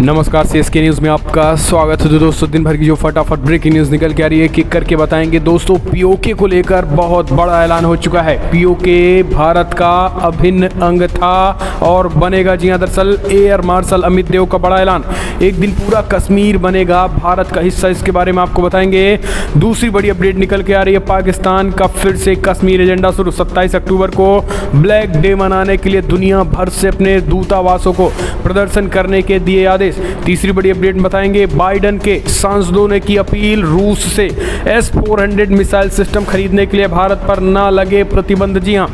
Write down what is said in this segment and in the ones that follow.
नमस्कार, CSK news में आपका स्वागत है। तो दोस्तों, दिन भर की जो फटाफट ब्रेकिंग न्यूज़ निकल के आ रही है, किक करके बताएंगे। दोस्तों, पीओके को लेकर बहुत बड़ा ऐलान हो चुका है। पीओके भारत का अभिन्न अंग था और बनेगा। जी हाँ, दरअसल एयर मार्शल अमित देव का बड़ा ऐलान, एक दिन पूरा कश्मीर बनेगा भारत का हिस्सा। इसके बारे में आपको बताएंगे। दूसरी बड़ी अपडेट निकल के आ रही है, पाकिस्तान का फिर से कश्मीर एजेंडा शुरू। 27 अक्टूबर को ब्लैक डे मनाने के लिए दुनिया भर से अपने दूतावासों को प्रदर्शन करने के दिए आदेश। तीसरी बड़ी अपडेट बताएंगे, बाइडन के सांसदों ने की अपील, रूस से S-400 मिसाइल सिस्टम खरीदने के लिए भारत पर ना लगे प्रतिबंध। जी हाँ।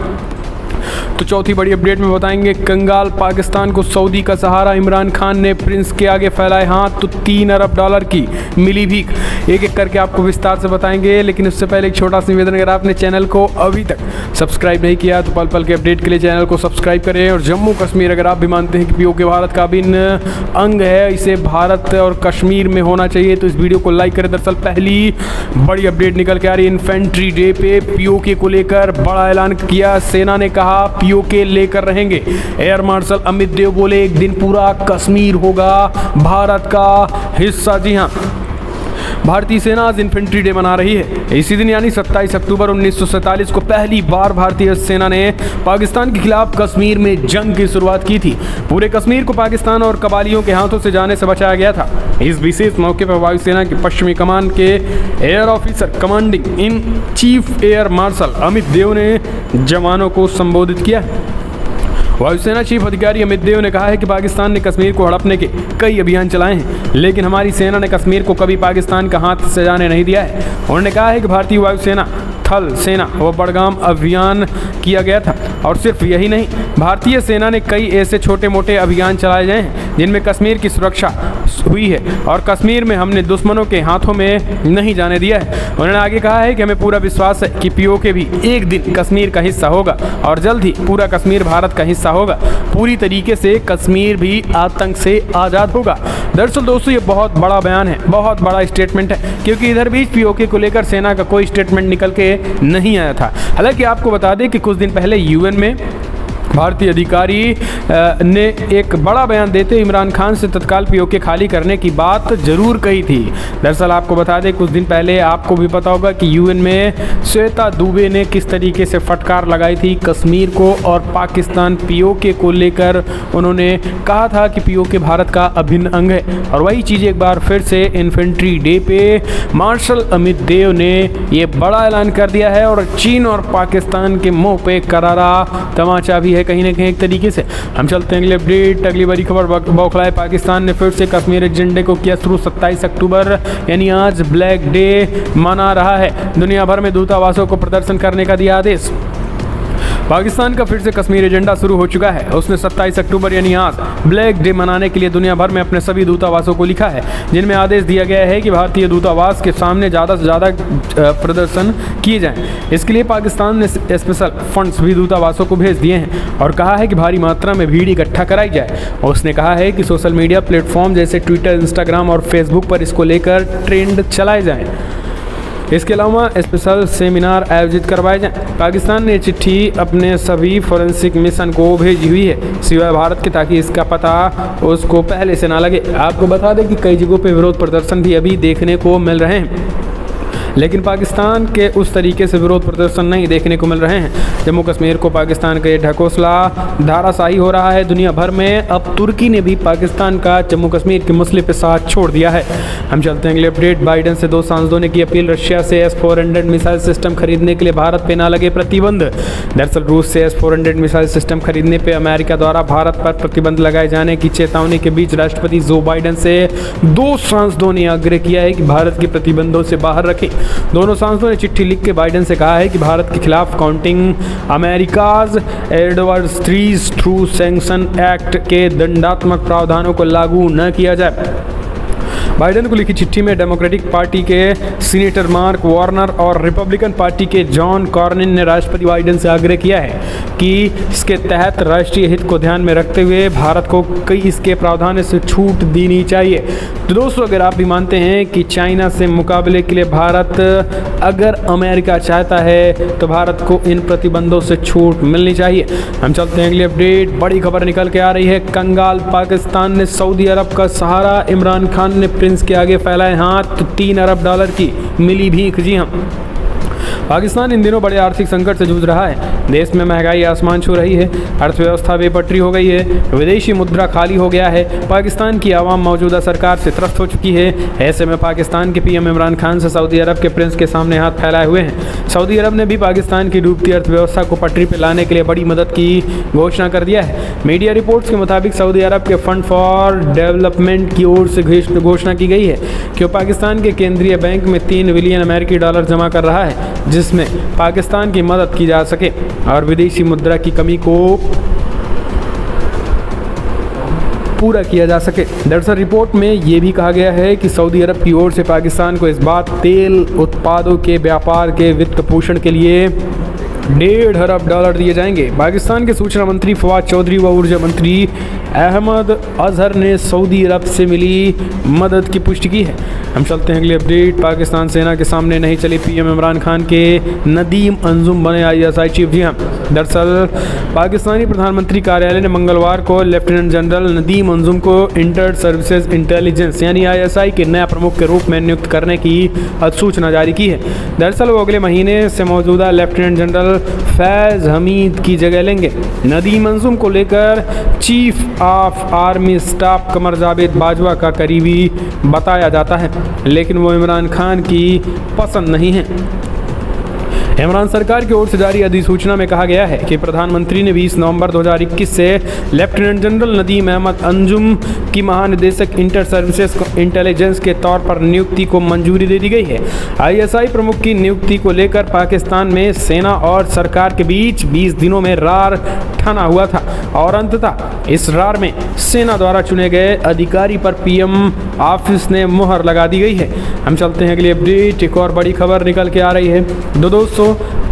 तो चौथी बड़ी अपडेट में बताएंगे, कंगाल पाकिस्तान को सऊदी का सहारा, इमरान खान ने प्रिंस के आगे फैलाए हाथ तो $3 अरब की मिली भीख। एक एक करके आपको विस्तार से बताएंगे, लेकिन उससे पहले एक छोटा सा निवेदन, अगर आपने चैनल को अभी तक सब्सक्राइब नहीं किया तो पल पल के अपडेट के लिए चैनल को सब्सक्राइब करें। और जम्मू कश्मीर, अगर आप भी मानते हैं कि पीओके भारत का अभिन्न अंग है, इसे भारत और कश्मीर में होना चाहिए, तो इस वीडियो को लाइक करें। दरअसल पहली बड़ी अपडेट निकल के आ रही है, इन्फेंट्री डे पे पीओके को लेकर बड़ा ऐलान किया। सेना ने कहा पीओके लेकर रहेंगे। एयर मार्शल अमित देव बोले एक दिन पूरा कश्मीर होगा भारत का हिस्सा। जी हाँ, भारतीय सेना आज इन्फेंट्री डे मना रही है। इसी दिन यानी 27 अक्टूबर 1947 को पहली बार भारतीय सेना ने पाकिस्तान के खिलाफ कश्मीर में जंग की शुरुआत की थी। पूरे कश्मीर को पाकिस्तान और कबालियों के हाथों से जाने से बचाया गया था। इस विशेष मौके पर वायुसेना की पश्चिमी कमान के air officer commanding in chief air marshal Amit Dev ने जवानों को संबोधित किया। वायुसेना चीफ अधिकारी अमित देव ने कहा है कि पाकिस्तान ने कश्मीर को हड़पने के कई अभियान चलाए हैं, लेकिन हमारी सेना ने कश्मीर को कभी पाकिस्तान का हाथ से जाने नहीं दिया है। उन्होंने कहा है कि भारतीय वायुसेना, थल सेना व बड़गाम अभियान किया गया था, और सिर्फ यही नहीं, भारतीय सेना ने कई ऐसे छोटे मोटे अभियान चलाए गए हैं जिनमें कश्मीर की सुरक्षा हुई है और कश्मीर में हमने दुश्मनों के हाथों में नहीं जाने दिया है। उन्होंने आगे कहा है कि हमें पूरा विश्वास है कि पीओके भी एक दिन कश्मीर का हिस्सा होगा और जल्द ही पूरा कश्मीर भारत का हिस्सा होगा। पूरी तरीके से कश्मीर भी आतंक से आज़ाद होगा। दरअसल दोस्तों, ये बहुत बड़ा बयान है, बहुत बड़ा स्टेटमेंट है, क्योंकि इधर बीच पीओके को लेकर सेना का कोई स्टेटमेंट निकल के नहीं आया था। हालांकि आपको बता दें कि कुछ दिन पहले यूएन में भारतीय अधिकारी ने एक बड़ा बयान देते इमरान खान से तत्काल पीओके खाली करने की बात जरूर कही थी। दरअसल आपको बता दें, कुछ दिन पहले आपको भी पता होगा कि यूएन में श्वेता दुबे ने किस तरीके से फटकार लगाई थी कश्मीर को और पाकिस्तान पीओके को लेकर। उन्होंने कहा था कि पीओके भारत का अभिन्न अंग है, और वही चीज़ एक बार फिर से इन्फेंट्री डे पे मार्शल अमित देव ने ये बड़ा ऐलान कर दिया है। और चीन और पाकिस्तान के मुँह पे करारा तमाचा भी है कहीं ना कहीं एक तरीके से। हम चलते हैं अगले अपडेट। अगली बड़ी खबर, बौखलाए पाकिस्तान ने फिर से कश्मीर एजेंडे को किया शुरू। 27 अक्टूबर यानी आज ब्लैक डे मना रहा है। दुनिया भर में दूतावासों को प्रदर्शन करने का दिया आदेश। पाकिस्तान का फिर से कश्मीर एजेंडा शुरू हो चुका है। उसने 27 अक्टूबर यानी आज ब्लैक डे मनाने के लिए दुनिया भर में अपने सभी दूतावासों को लिखा है, जिनमें आदेश दिया गया है कि भारतीय दूतावास के सामने ज़्यादा से ज़्यादा प्रदर्शन किए जाएं। इसके लिए पाकिस्तान ने स्पेशल फंड्स भी दूतावासों को भेज दिए हैं और कहा है कि भारी मात्रा में भीड़ इकट्ठा कराई जाए। और उसने कहा है कि सोशल मीडिया प्लेटफॉर्म जैसे ट्विटर, इंस्टाग्राम और फेसबुक पर इसको लेकर ट्रेंड चलाए जाएँ। इसके अलावा स्पेशल सेमिनार आयोजित करवाए जाएं। पाकिस्तान ने चिट्ठी अपने सभी फॉरेंसिक मिशन को भेजी हुई है, सिवाय भारत के, ताकि इसका पता उसको पहले से ना लगे। आपको बता दें कि कई जगहों पे विरोध प्रदर्शन भी अभी देखने को मिल रहे हैं, लेकिन पाकिस्तान के उस तरीके से विरोध प्रदर्शन नहीं देखने को मिल रहे हैं। जम्मू कश्मीर को पाकिस्तान का ये ढकोसला धाराशाही हो रहा है दुनिया भर में। अब तुर्की ने भी पाकिस्तान का जम्मू कश्मीर के मसले पे साथ छोड़ दिया है। हम चलते हैं अगले अपडेट। बाइडन से 2 सांसदों ने की अपील, रशिया से S-400 मिसाइल सिस्टम खरीदने के लिए भारत पे ना लगे प्रतिबंध। दरअसल रूस से S-400 मिसाइल सिस्टम खरीदने पे अमेरिका द्वारा भारत पर प्रतिबंध लगाए जाने की चेतावनी के बीच राष्ट्रपति जो बाइडन से 2 सांसदों ने आग्रह किया है कि भारत के प्रतिबंधों से बाहर रखें। दोनों सांसदों ने चिट्ठी लिख के बाइडन से कहा है कि भारत के खिलाफ counting America's adversaries through sanction act के दंडात्मक प्रावधानों को लागू न किया जाए। बाइडेन को लिखी चिट्ठी में डेमोक्रेटिक पार्टी के सीनेटर मार्क वार्नर और रिपब्लिकन पार्टी के जॉन कॉर्निन ने राष्ट्रपति बाइडेन से आग्रह किया है कि इसके तहत राष्ट्रीय हित को ध्यान में रखते हुए भारत को कई इसके प्रावधान से छूट देनी चाहिए। तो दोस्तों अगर आप भी मानते हैं कि चाइना से मुकाबले के लिए भारत अगर अमेरिका चाहता है तो भारत को इन प्रतिबंधों से छूट मिलनी चाहिए। हम चलते हैं अगली अपडेट। बड़ी खबर निकल के आ रही है, कंगाल पाकिस्तान ने सऊदी अरब का सहारा, इमरान खान ने प्रिंस के आगे फैलाए हाथ, तो $3 अरब की मिली भीख। जी हाँ, पाकिस्तान इन दिनों बड़े आर्थिक संकट से जूझ रहा है। देश में महंगाई आसमान छू रही है, अर्थव्यवस्था बेपटरी हो गई है, विदेशी मुद्रा खाली हो गया है, पाकिस्तान की आवाम मौजूदा सरकार से त्रस्त हो चुकी है। ऐसे में पाकिस्तान के पीएम इमरान खान से सऊदी अरब के प्रिंस के सामने हाथ फैलाए हुए हैं। सऊदी अरब ने भी पाकिस्तान की डूबती अर्थव्यवस्था को पटरी पर लाने के लिए बड़ी मदद की घोषणा कर दिया है। मीडिया रिपोर्ट्स के मुताबिक सऊदी अरब के फंड फॉर डेवलपमेंट की ओर से घोषणा की गई है कि वो पाकिस्तान के केंद्रीय बैंक में $3 बिलियन अमेरिकी जमा कर रहा है, जिसमें पाकिस्तान की मदद की जा सके और विदेशी मुद्रा की कमी को पूरा किया जा सके। दरअसल रिपोर्ट में ये भी कहा गया है कि सऊदी अरब की ओर से पाकिस्तान को इस बार तेल उत्पादों के व्यापार के वित्त पोषण के लिए $1.5 अरब दिए जाएंगे। पाकिस्तान के सूचना मंत्री फवाद चौधरी व ऊर्जा मंत्री अहमद अजहर ने सऊदी अरब से मिली मदद की पुष्टि की है। हम चलते हैं अगली अपडेट। पाकिस्तान सेना के सामने नहीं चली पीएम इमरान खान के नदीम अंजुम बने ISI चीफ। जी हाँ, दरअसल पाकिस्तानी प्रधानमंत्री कार्यालय ने मंगलवार को लेफ्टिनेंट जनरल नदीम अंजुम को इंटर सर्विसेज इंटेलिजेंस यानी ISI के नया प्रमुख के रूप में नियुक्त करने की अधिसूचना जारी की है। दरअसल वो अगले महीने से मौजूदा लेफ्टिनेंट जनरल फैज़ हमीद की जगह लेंगे। नदीम अंजुम को लेकर chief of army staff Qamar Javed Bajwa का करीबी बताया जाता है, लेकिन वो इमरान खान की पसंद नहीं है। इमरान सरकार की ओर से जारी अधिसूचना में कहा गया है कि प्रधानमंत्री ने 20 नवंबर 2021 से लेफ्टिनेंट जनरल नदीम अहमद अंजुम की महानिदेशक इंटर सर्विसेज इंटेलिजेंस के तौर पर नियुक्ति को मंजूरी दे दी गई है। ISI प्रमुख की नियुक्ति को लेकर पाकिस्तान में सेना और सरकार के बीच 20 दिनों में रार ठना हुआ था और अंततः इस रार में सेना द्वारा चुने गए अधिकारी पर पीएम ऑफिस ने मुहर लगा दी गई है। हम चलते हैं अगली अपडेट। एक और बड़ी खबर निकल के आ रही है। दोस्तों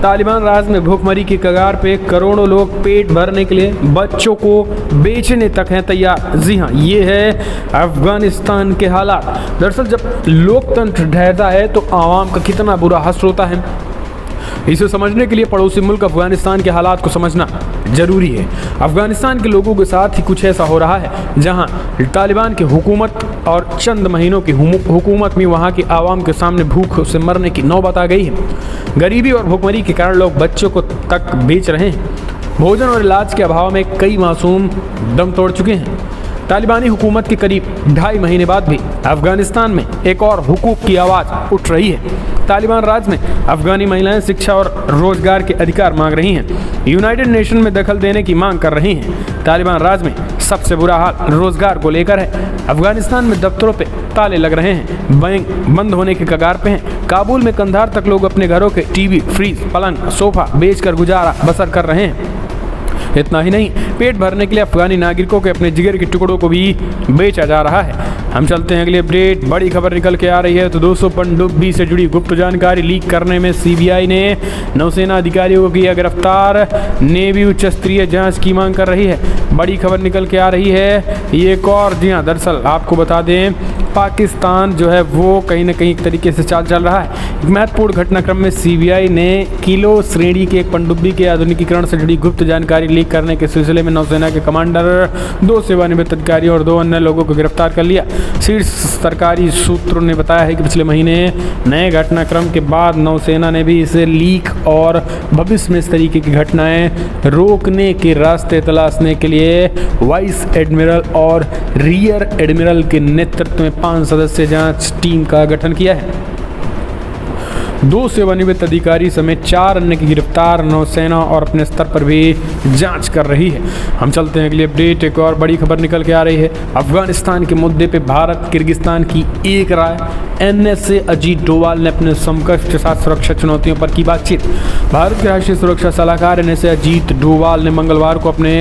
तालिबान राज में भूखमरी की कगार पे, करोड़ों लोग पेट भरने के लिए बच्चों को बेचने तक हैं तैयार। जी हाँ, ये है अफगानिस्तान के हालात। दरअसल जब लोकतंत्र ढहता है तो आवाम का कितना बुरा हाल होता है, इसे समझने के लिए पड़ोसी मुल्क अफगानिस्तान के हालात को समझना जरूरी है। अफगानिस्तान के लोगों के साथ ही कुछ ऐसा हो रहा है जहां तालिबान की हुकूमत और चंद महीनों की हुकूमत में वहां की आवाम के सामने भूख से मरने की नौबत आ गई है। गरीबी और भूखमरी के कारण लोग बच्चों को तक बेच रहे हैं। भोजन और इलाज के अभाव में कई मासूम दम तोड़ चुके हैं। तालिबानी हुकूमत के करीब 2.5 महीने बाद भी अफगानिस्तान में एक और हुकूक की आवाज़ उठ रही है। तालिबान राज में अफगानी महिलाएं शिक्षा और रोजगार के अधिकार मांग रही हैं, यूनाइटेड नेशन में दखल देने की मांग कर रही हैं। तालिबान राज में सबसे बुरा हाल रोजगार को लेकर है। अफगानिस्तान में दफ्तरों पे ताले लग रहे हैं, बैंक बंद होने के कगार पे हैं। काबुल में कंधार तक लोग अपने घरों के टीवी, फ्रिज, पलंग, सोफा बेचकर गुजारा बसर कर रहे हैं। इतना ही नहीं, पेट भरने के लिए अफगानी नागरिकों के अपने जिगर के टुकड़ों को भी बेचा जा रहा है। हम चलते हैं अगली अपडेट। बड़ी खबर निकल के आ रही है। तो दोस्तों पनडुब्बी से जुड़ी गुप्त जानकारी लीक करने में CBI ने नौसेना अधिकारियों को किया गिरफ्तार। नेवी उच्च स्तरीय जांच की मांग कर रही है। बड़ी खबर निकल के आ रही है ये एक और। जी हाँ, दरअसल आपको बता दें पाकिस्तान जो है वो कहीं ना कहीं एक तरीके से चाल चल रहा है। एक महत्वपूर्ण घटनाक्रम में CBI ने किलो श्रेणी के एक पनडुब्बी के आधुनिकीकरण से जुड़ी गुप्त जानकारी लीक करने के सिलसिले में नौसेना के कमांडर, 2 सेवानिवृत्त अधिकारियों और 2 अन्य लोगों को गिरफ्तार कर लिया। शीर्ष सरकारी सूत्रों ने बताया है कि पिछले महीने नए घटनाक्रम के बाद नौसेना ने भी इसे लीक और भविष्य में इस तरीके की घटनाएं रोकने के रास्ते तलाशने के लिए वाइस एडमिरल और रियर एडमिरल के नेतृत्व में 5 सदस्यीय जांच टीम का गठन किया है। 2 सेवानिवृत्त अधिकारी समेत 4 अन्य की गिरफ्तार नौसेना और अपने स्तर पर भी जांच कर रही है। हम चलते हैं अगली अपडेट। एक और बड़ी खबर निकल के आ रही है। अफगानिस्तान के मुद्दे पे भारत किर्गिस्तान की एक राय। NSA अजीत डोवाल ने अपने समकक्ष के साथ सुरक्षा चुनौतियों पर की बातचीत। भारत के राष्ट्रीय सुरक्षा सलाहकार NSA अजीत डोवाल ने मंगलवार को अपने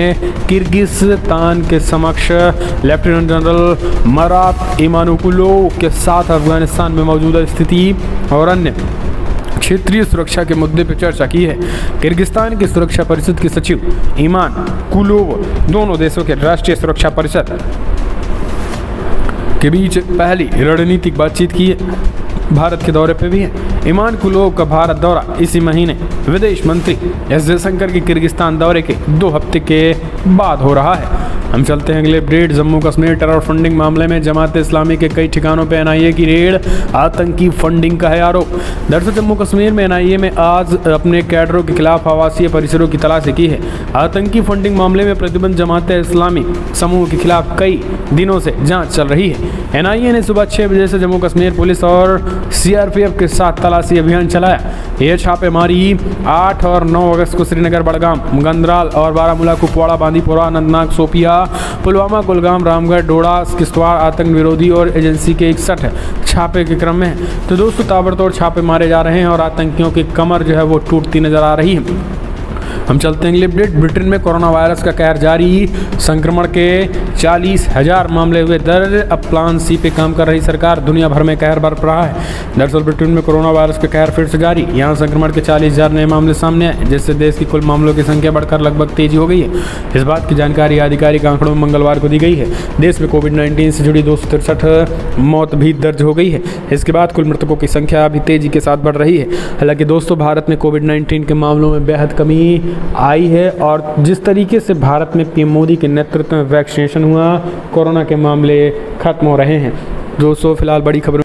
किर्गिस्तान के समक्ष लेफ्टिनेंट जनरल मरात इमानुकुलोव के साथ अफगानिस्तान में मौजूदा स्थिति और अन्य क्षेत्रीय सुरक्षा के मुद्दे पर चर्चा की है। किर्गिस्तान की सुरक्षा परिषद के सचिव ईमान कुलोव दोनों देशों के राष्ट्रीय सुरक्षा परिषद के बीच पहली रणनीतिक बातचीत की है। भारत के दौरे पे भी है। ईमान कुलोव का भारत दौरा इसी महीने विदेश मंत्री एस जयशंकर के किर्गिस्तान दौरे के 2 हफ्ते के बाद हो रहा है। हम चलते हैं अगले update. Jammu Kashmir terror funding मामले में जमात इस्लामी के कई ठिकानों पर एनआईए की रेड, आतंकी फंडिंग का है आरोप। दरअसल जम्मू कश्मीर में एनआईए में आज अपने कैडरों के खिलाफ आवासीय परिसरों की तलाशी की है। आतंकी फंडिंग मामले में प्रतिबंध जमात इस्लामी समूह के खिलाफ कई दिनों से जांच चल रही है। एनआईए ने सुबह 6 बजे से जम्मू कश्मीर पुलिस और सीआरपीएफ के साथ तलाशी अभियान चलाया। यह छापेमारी 8 और 9 अगस्त को श्रीनगर, बड़गाम, गंदराल और बारामूला, कुपवाड़ा, बांदीपोरा, अनंतनाग, शोपिया, पुलवामा, कुलगाम, रामगढ़, डोडा, किश्तवाड़ आतंक विरोधी और एजेंसी के 61 छापे के क्रम में है। तो दोस्तों ताबड़तोड़ छापे मारे जा रहे हैं और आतंकियों की कमर जो है वो टूटती नजर आ रही है। हम चलते हैं अगले अपडेट। ब्रिटेन में कोरोना वायरस का कहर जारी, संक्रमण के 40,000 मामले हुए दर्ज। अब प्लान सी पे काम कर रही सरकार, दुनिया भर में कहर बरप रहा है। दरअसल ब्रिटेन में कोरोना वायरस का कहर फिर से जारी। यहाँ संक्रमण के 40,000 नए मामले सामने आए, जिससे देश की कुल मामलों की संख्या बढ़कर लगभग तेजी हो गई है। इस बात की जानकारी आधिकारिक आंकड़ों में मंगलवार को दी गई है। देश में कोविड-19 से जुड़ी 263 मौत भी दर्ज हो गई है। इसके बाद कुल मृतकों की संख्या अभी तेजी के साथ बढ़ रही है। हालांकि दोस्तों भारत में कोविड-19 के मामलों में बेहद कमी आई है और जिस तरीके से भारत में पीएम मोदी के नेतृत्व में वैक्सीनेशन हुआ, कोरोना के मामले खत्म हो रहे हैं। दोस्तों फिलहाल बड़ी खबरों